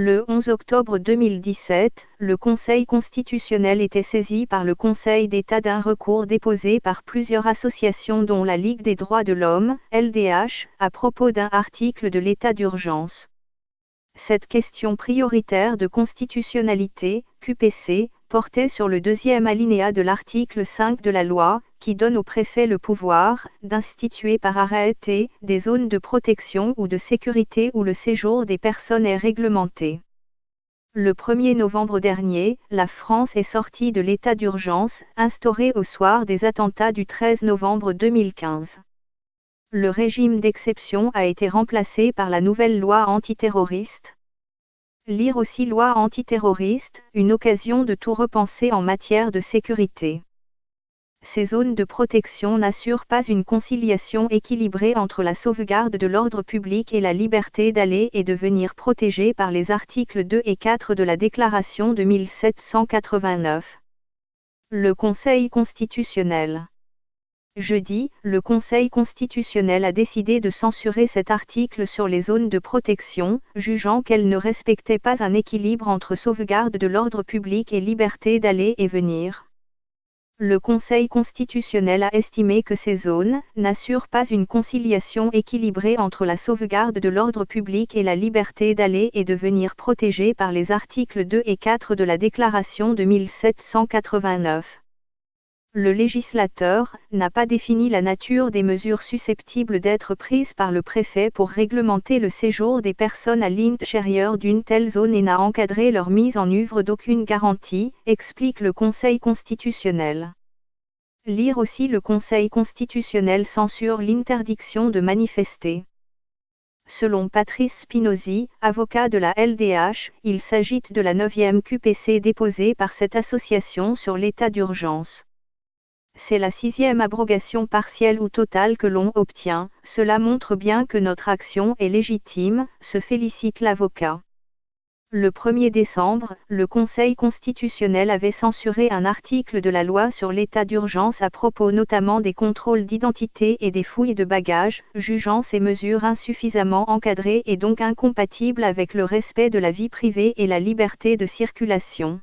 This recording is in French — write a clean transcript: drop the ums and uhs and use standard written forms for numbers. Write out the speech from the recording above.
Le 11 octobre 2017, le Conseil constitutionnel était saisi par le Conseil d'État d'un recours déposé par plusieurs associations dont la Ligue des droits de l'homme, LDH, à propos d'un article de l'état d'urgence. Cette question prioritaire de constitutionnalité, QPC, portait sur le deuxième alinéa de l'article 5 de la loi, qui donne au préfet le pouvoir d'instituer par arrêté des zones de protection ou de sécurité où le séjour des personnes est réglementé. Le 1er novembre dernier, la France est sortie de l'état d'urgence, instauré au soir des attentats du 13 novembre 2015. Le régime d'exception a été remplacé par la nouvelle loi antiterroriste. Lire aussi loi antiterroriste, une occasion de tout repenser en matière de sécurité. Ces zones de protection n'assurent pas une conciliation équilibrée entre la sauvegarde de l'ordre public et la liberté d'aller et de venir protégée par les articles 2 et 4 de la Déclaration de 1789. Le Conseil constitutionnel. Jeudi, le Conseil constitutionnel a décidé de censurer cet article sur les zones de protection, jugeant qu'elle ne respectait pas un équilibre entre sauvegarde de l'ordre public et liberté d'aller et venir. Le Conseil constitutionnel a estimé que ces zones n'assurent pas une conciliation équilibrée entre la sauvegarde de l'ordre public et la liberté d'aller et de venir protégée par les articles 2 et 4 de la Déclaration de 1789. Le législateur n'a pas défini la nature des mesures susceptibles d'être prises par le préfet pour réglementer le séjour des personnes à l'intérieur d'une telle zone et n'a encadré leur mise en œuvre d'aucune garantie, explique le Conseil constitutionnel. Lire aussi le Conseil constitutionnel censure l'interdiction de manifester. Selon Patrice Spinozzi, avocat de la LDH, il s'agit de la 9e QPC déposée par cette association sur l'état d'urgence. C'est la 6e abrogation partielle ou totale que l'on obtient, cela montre bien que notre action est légitime, se félicite l'avocat. Le 1er décembre, le Conseil constitutionnel avait censuré un article de la loi sur l'état d'urgence à propos notamment des contrôles d'identité et des fouilles de bagages, jugeant ces mesures insuffisamment encadrées et donc incompatibles avec le respect de la vie privée et la liberté de circulation.